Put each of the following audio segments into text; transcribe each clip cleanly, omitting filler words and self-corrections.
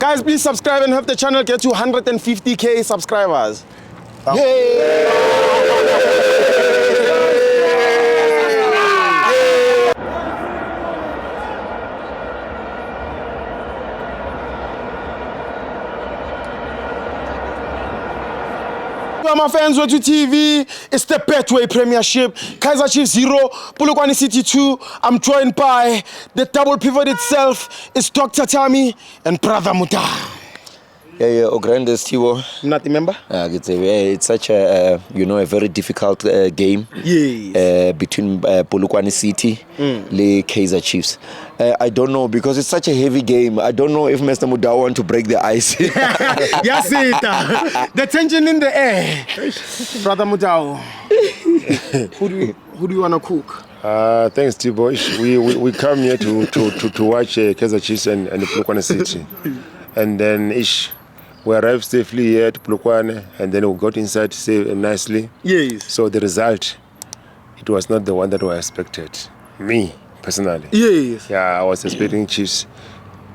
Guys, please subscribe and help the channel get to 150k subscribers. Yay! My FANS Wethu TV, it's the Betway Premiership, Kaizer Chiefs 0, Polokwane City 2. I'm joined by the double pivot itself, it's Dr. Tammy and Brother Muta. Yeah, Ograndes Tiwo. Not remember? It's such a a very difficult game. Yes. Between Polokwane City and Kaizer Chiefs. I don't know because it's such a heavy game. I don't know if Mr. Muda want to break the ice. Yes, the tension in the air. Brother Muda, who do you want to cook? Thanks, Tibo. We come here to watch Kaizer Chiefs and Polokwane City, and then we arrived safely here at Polokwane, and then we got inside nicely. Yes. So the result, it was not the one that I expected. Me, personally. Yes. Yeah, I was expecting Chiefs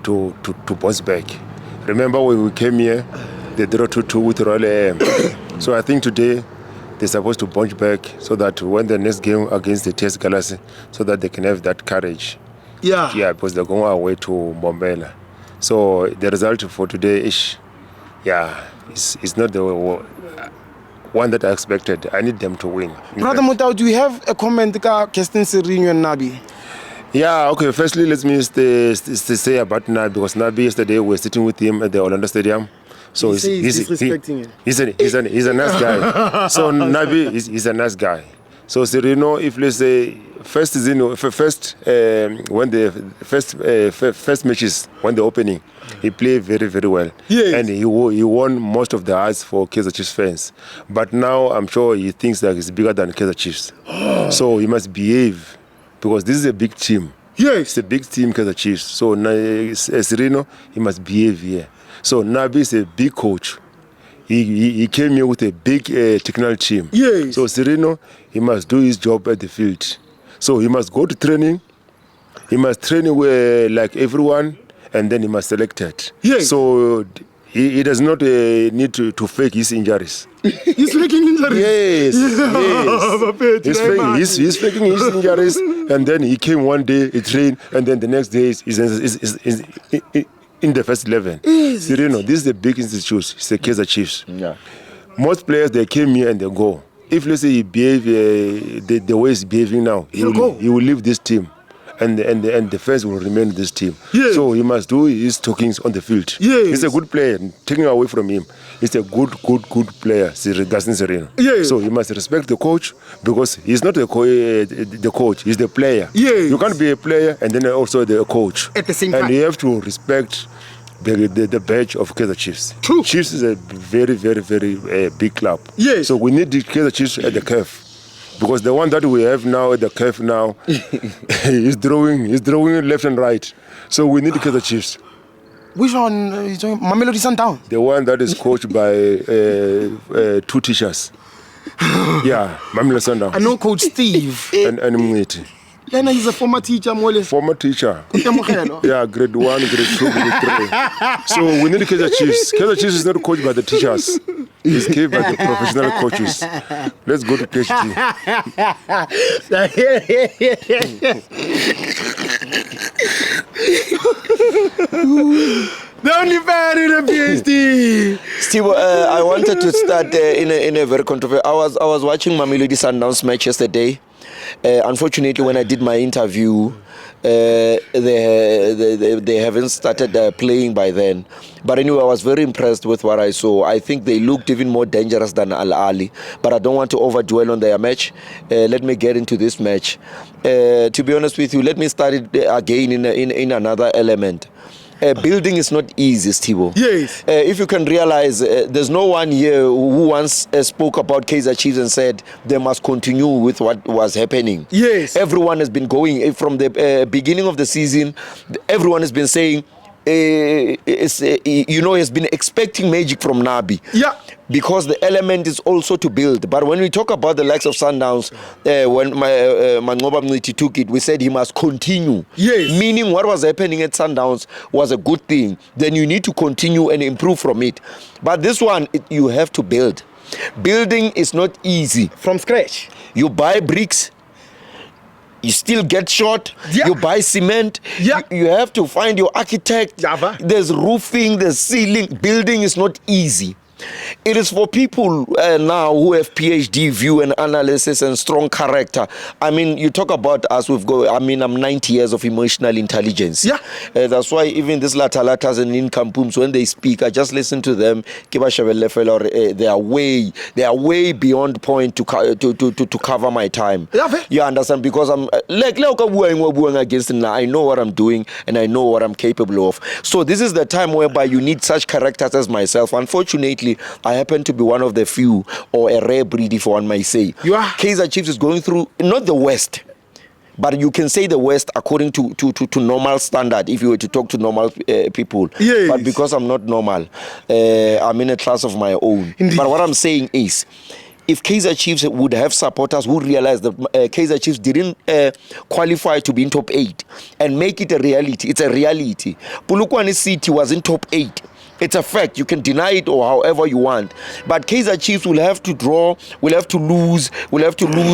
to bounce back. Remember when we came here, they drew 2-2 with Royal AM. So I think today, they're supposed to bounce back so that when the next game against the TS Galaxy, so that they can have that courage. Yeah. Yeah, because they're going away to Mbombela. So the result for today is, it's not the one that I expected. I need them to win. Brother Mutau, do you have a comment against Sirino and Nabi? Yeah, okay. Firstly, let me say about Nabi, because Nabi yesterday we were sitting with him at the Orlando Stadium. So he's disrespecting him. He's a nice guy. So Nabi is a nice guy. So Sirino, if let's say when the first matches, when the opening, he played very, very well. Yes. And he won most of the hearts for Kaizer Chiefs fans. But now I'm sure he thinks that he's bigger than Kaizer Chiefs. So he must behave, because this is a big team. Yes. It's a big team, Kaizer Chiefs. So Sirino, he must behave here. So Nabi is a big coach. He came here with a big technical team. Yes. So Sirino, he must do his job at the field. So he must go to training. He must train like everyone, and then he must select it. Yes. So he does not need to fake his injuries. He's faking injuries? Yes. Yes. He's faking his injuries, and then he came one day, he trained, and then the next day he's in the first 11. Sirino, this is a big institute. It's the Kaizer Chiefs. Yeah. Most players, they came here and they go. If let's say he behave the way he's behaving now, he will leave this team, and the fans will remain this team. Yes. So he must do his talkings on the field. Yes. He's a good player. Taking away from him, he's a good player, Gaston Sirino. Yes. So he must respect the coach, because he's not the coach, he's the player. Yes. You can't be a player and then also the coach. At the same time. And you have to respect the badge of Kaizer Chiefs. True. Chiefs is a very, very, very big club. Yes. So we need the Kaizer Chiefs at the curve, because the one that we have now at the curve now he's throwing left and right. So we need the Kaizer Chiefs. Which one? Mamelodi Sundown? The one that is coached by 2 teachers. Yeah, Mamelodi Sundown. I know Coach Steve. and Mwiti. Lena is a former teacher, Mole. Former teacher. Yeah, grade 1, grade 2, grade 3. So we need Kaizer Chiefs. Kaizer Chiefs is not coached by the teachers. It's coached by the professional coaches. Let's go to PhD. The only fan in a PhD. Steve, I wanted to start in a very controversial. I was watching Mamelodi Sundowns match yesterday. Unfortunately, when I did my interview, they haven't started playing by then. But anyway, I was very impressed with what I saw. I think they looked even more dangerous than Al Ali. But I don't want to overdwell on their match. Let me get into this match. To be honest with you, let me start it again in another element. Building is not easy, Stibo. Yes. If you can realize, there's no one here who once spoke about Kaizer Chiefs and said they must continue with what was happening. Yes. Everyone has been going from the beginning of the season. Everyone has been saying, has been expecting magic from Nabi. Yeah. because the element is also to build. But when we talk about the likes of Sundowns, when Mangoba Mniti took it, we said he must continue. Yes. Meaning what was happening at Sundowns was a good thing. Then you need to continue and improve from it. But this one, you have to build. Building is not easy. From scratch. You buy bricks, you still get short. Yeah. You buy cement. Yeah. You have to find your architect. Java. There's roofing, there's ceiling. Building is not easy. It is for people now who have PhD view and analysis and strong character. I mean, you talk about us, I'm 90 years of emotional intelligence. Yeah. That's why even these latalatas and income pooms, when they speak, I just listen to them. They are way beyond point to cover my time. Yeah. You understand? Because I'm against it now. I know what I'm doing and I know what I'm capable of. So this is the time whereby you need such characters as myself. Unfortunately, I happen to be one of the few, or a rare breed, if one might say. You are. Kaizer Chiefs is going through, not the West, but you can say the West according to normal standard, if you were to talk to normal people. Yes. But because I'm not normal, I'm in a class of my own. Indeed. But what I'm saying is, if Kaizer Chiefs would have supporters who realize that Kaizer Chiefs didn't qualify to be in top 8 and make it a reality, it's a reality. Polokwane City was in top 8. It's a fact. You can deny it or however you want. But Kaizer Chiefs will have to draw, will have to lose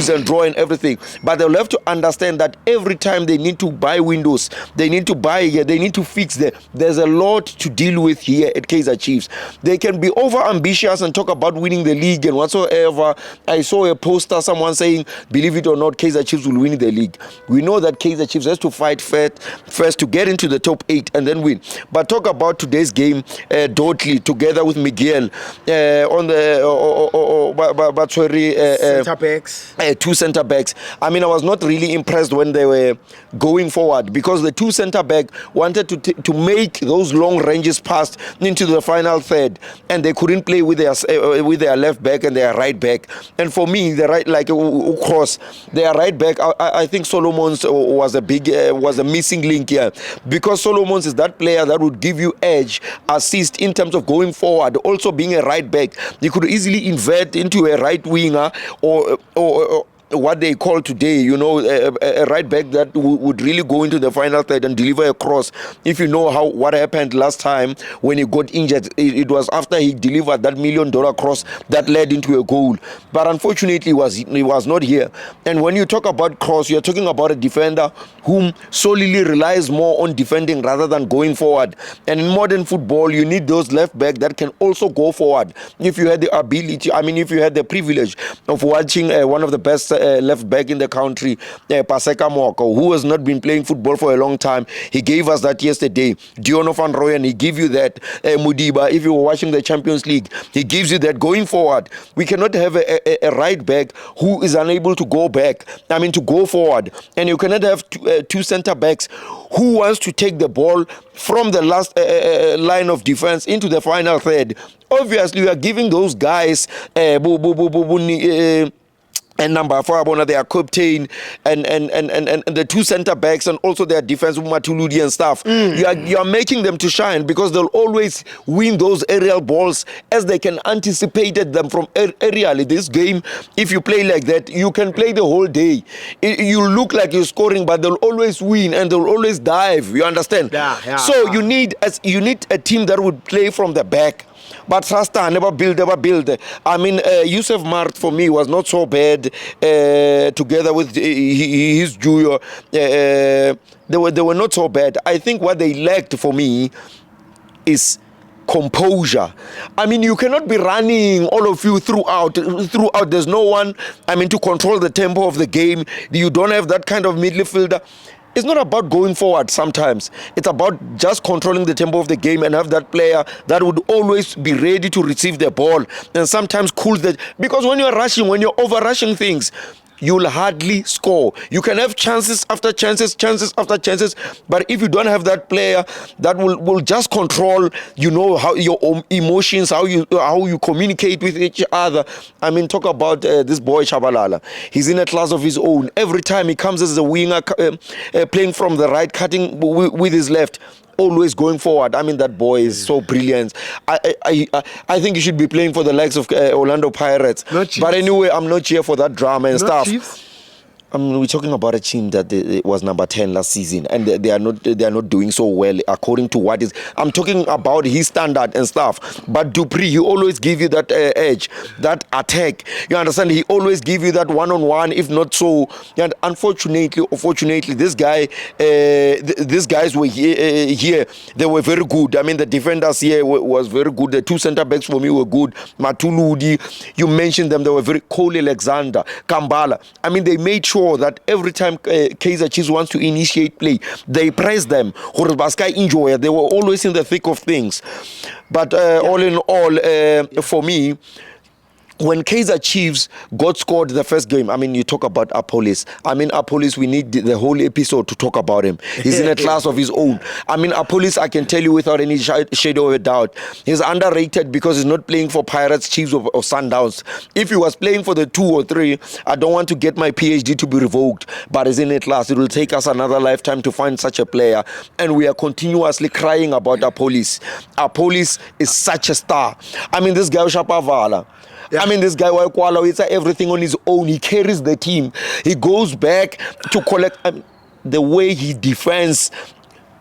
and draw and everything. But they'll have to understand that every time they need to buy windows, they need to buy here, they need to fix there. There's a lot to deal with here at Kaizer Chiefs. They can be over ambitious and talk about winning the league and whatsoever. I saw a poster, someone saying, believe it or not, Kaizer Chiefs will win the league. We know that Kaizer Chiefs has to fight first to get into the top 8 and then win. But talk about today's game. Dotley together with Miguel on the Center backs. 2 center backs. I mean, I was not really impressed when they were going forward because the 2 center back wanted to make those long ranges pass into the final third, and they couldn't play with their left back and their right back. And for me, the right, like cross, their right back, I think Solomons was a missing link here, because Solomons is that player that would give you edge, assist in terms of going forward. Also being a right back, you could easily invert into a right winger or what they call today, a right back that would really go into the final third and deliver a cross. If you know what happened last time when he got injured, it was after he delivered that $1 million cross that led into a goal. But unfortunately, he was not here. And when you talk about cross, you're talking about a defender whom solely relies more on defending rather than going forward. And in modern football, you need those left back that can also go forward. If you had the ability, if you had the privilege of watching one of the best left back in the country, Paseka Moko, who has not been playing football for a long time. He gave us that yesterday. Diono van Rooyen, he gave you that. Mudiba, if you were watching the Champions League, he gives you that. Going forward, we cannot have a right back who is unable to go forward. And you cannot have 2 center backs who wants to take the ball from the last line of defense into the final third. Obviously, you are giving those guys and number 4, their captain and the 2 center backs and also their defense, Matuludi and stuff. You are making them to shine because they'll always win those aerial balls as they can anticipate them from aerially. This game, if you play like that, you can play the whole day. You look like you're scoring, but they'll always win and they'll always dive. You understand? Yeah. So you need a team that would play from the back. But Rasta never build. Yusuf Mart for me was not so bad. Together with his junior, they were not so bad. I think what they lacked for me is composure. You cannot be running all of you throughout. There's no one to control the tempo of the game. You don't have that kind of midfielder. It's not about going forward sometimes. It's about just controlling the tempo of the game and have that player that would always be ready to receive the ball and sometimes cool that. Because when you're over-rushing things, you'll hardly score. You can have chances after chances, but if you don't have that player that will just control, how your emotions, how you communicate with each other. Talk about this boy Shabalala. He's in a class of his own. Every time he comes as a winger, playing from the right, cutting with his left. always going forward. I mean, that boy is so brilliant. I think he should be playing for the likes of Orlando Pirates. But anyway, I'm not here for that drama and stuff. Chiefs? We're talking about a team that was number 10 last season, and they are not doing so well according to what is. I'm talking about his standard and stuff. But Dupree, he always give you that edge, that attack. You understand? He always give you that one-on-one, if not so. And unfortunately, these guys were here. They were very good. I mean, the defenders here was very good. The two center backs for me were good. Matuludi, you mentioned them. They were very. Cole Alexander, Kambala. I mean, they made sure that every time Kaizer Chiefs wants to initiate play, they press them. They were always in the thick of things. But all in all, for me, when Kaizer Chiefs got scored the first game, I mean, you talk about Apollis. I mean, Apollis, we need the whole episode to talk about him. He's in a class of his own. I mean, Apollis, I can tell you without any shadow of a doubt, he's underrated because he's not playing for Pirates, Chiefs, or Sundowns. If he was playing for the 2 or 3, I don't want to get my PhD to be revoked, but he's in a class. It will take us another lifetime to find such a player, and we are continuously crying about Apollis. Apollis is such a star. I mean, this guy, Shapavala. I mean, this guy, Wakwala, it's everything on his own. He carries the team. He goes back to collect. I mean, the way he defends,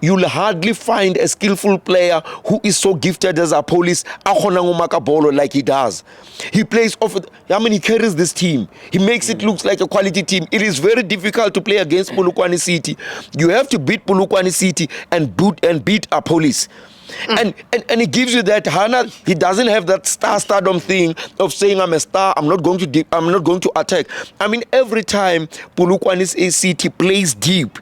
you'll hardly find a skillful player who is so gifted as Apollis, like he does. He plays off. I mean, he carries this team. He makes it look like a quality team. It is very difficult to play against Polokwane City. You have to beat Polokwane City and beat Apollis. And he gives you that. Hana, he doesn't have that stardom thing of saying I'm a star. I'm not going to attack. I mean, every time Polokwane City plays deep,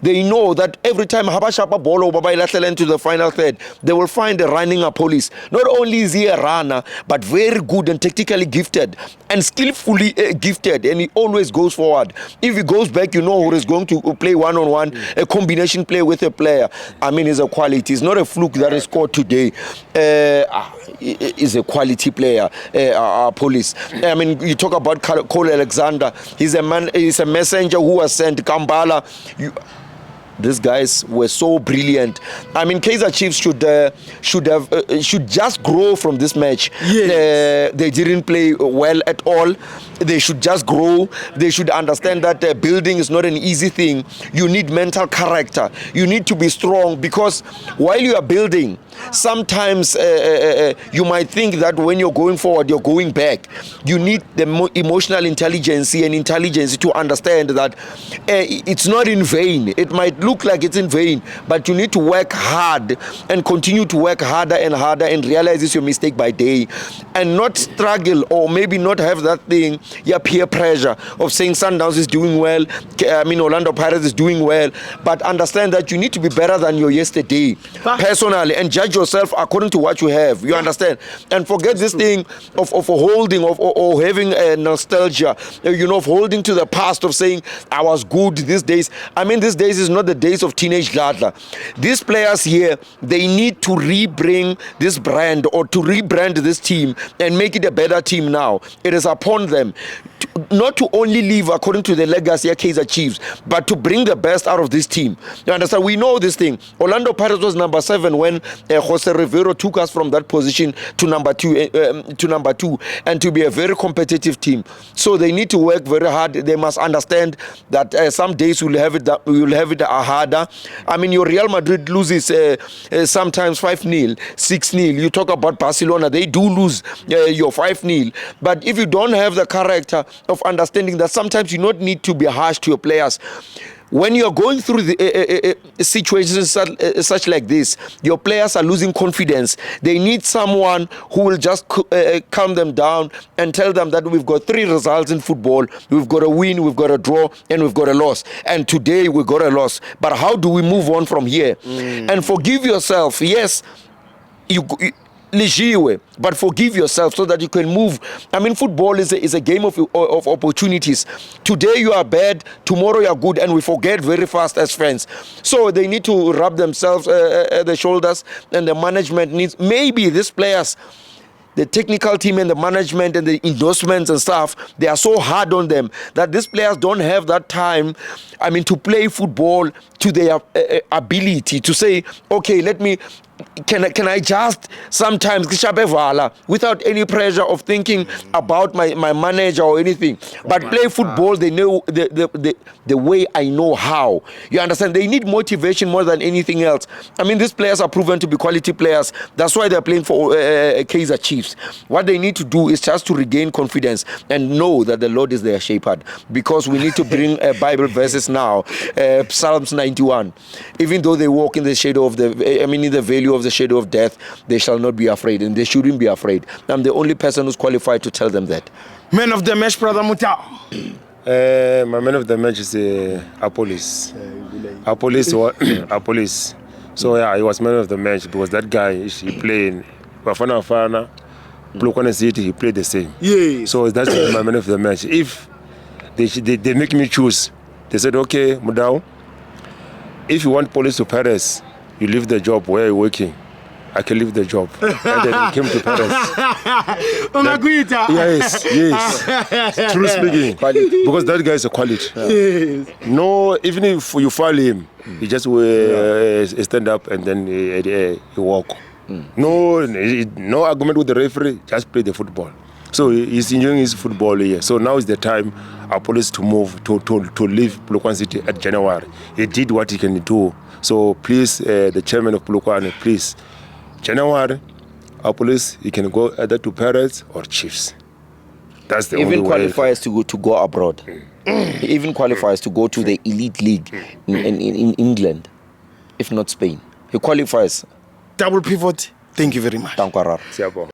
they know that every time Habashapa Bolo Babaila into the final third, they will find a running Apollis. Not only is he a runner, but very good and tactically gifted and skillfully gifted, and he always goes forward. If he goes back, you know who is going to play one-on-one, a combination play with a player. I mean, it's a quality. It's not a fluke that he scored today. He's a quality player, Apollis. I mean, you talk about Cole Alexander. He's a man. He's a messenger who was sent. Kambala. These guys were so brilliant. I mean, Kaizer Chiefs should just grow from this match. Yes. They didn't play well at all. They should just grow. They should understand that building is not an easy thing. You need mental character. You need to be strong, because while you are building, sometimes you might think that when you're going forward, you're going back. You need the emotional intelligence and intelligence to understand that it's not in vain. It might look like it's in vain, but you need to work hard and continue to work harder and realize it's your mistake by day, and not struggle or maybe not have that thing, peer pressure of saying Sundowns is doing well. I mean, Orlando Pirates is doing well, but understand that you need to be better than your yesterday personally, and judge yourself according to what you have. You understand? And forget this thing of holding or having a nostalgia, of holding to the past, of saying I was good these days. I mean, these days is not the days of teenage Gadla. These players here, they need to rebring this brand or to rebrand this team and make it a better team now. It is upon them not to only live according to the legacy of Kaizer Chiefs, but to bring the best out of this team. You understand? We know this thing. Orlando Pirates was number 7 when Jose Rivero took us from that position to number 2, and to be a very competitive team. So they need to work very hard. They must understand that some days we'll have it harder. I mean, your Real Madrid loses sometimes 5-0, 6-0. You talk about Barcelona, they do lose your 5-0. But if you don't have the character of understanding that sometimes you not need to be harsh to your players. When you're going through the situations such like this, your players are losing confidence. They need someone who will just calm them down and tell them that we've got 3 results in football. We've got a win, we've got a draw, and we've got a loss. And today we got a loss. But how do we move on from here? And forgive yourself. Yes, but forgive yourself so that you can move. I mean, football is a game of opportunities. Today you are bad, tomorrow you are good, and we forget very fast as fans. So they need to rub themselves at the shoulders, and the management needs, maybe these players, the technical team and the management and the endorsements and stuff, they are so hard on them that these players don't have that time, I mean, to play football to their ability, to say, okay, can I just sometimes without any pressure of thinking about my manager or anything, but play football they know the way I know how. You understand? They need motivation more than anything else. I mean, these players are proven to be quality players. That's why they're playing for Kaizer Chiefs. What they need to do is just to regain confidence and know that the Lord is their shepherd, because we need to bring Bible verses now. Psalms 91. Even though they walk in the shadow of in the valley of the shadow of death, they shall not be afraid, and they shouldn't be afraid. I'm the only person who's qualified to tell them that. Man of the match, brother Muta. My man of the match is Apollos. Apollos. So yeah, he was man of the match because that guy, he played Bafana, Polokwane City, he played the same. Yes. So that's my man of the match. If they make me choose, they said, okay, Mudau, if you want police to Paris, you leave the job where you're working. I can leave the job. And then he came to Paris. Yes. True speaking. Because that guy is a quality. Yes. No, even if you file him, he just stand up and then he walk. No argument with the referee, just play the football. So he's enjoying his football here. So now is the time our police to move to leave Polokwane City at January. He did what he can do. So please, the chairman of Polokwane, please, January, our police, he can go either to Pirates or Chiefs. That's the even only way. Qualifies to go abroad. He even qualifies to go to the elite league in England, if not Spain. He qualifies. Double pivot. Thank you very much. Tankwarar. Siabo.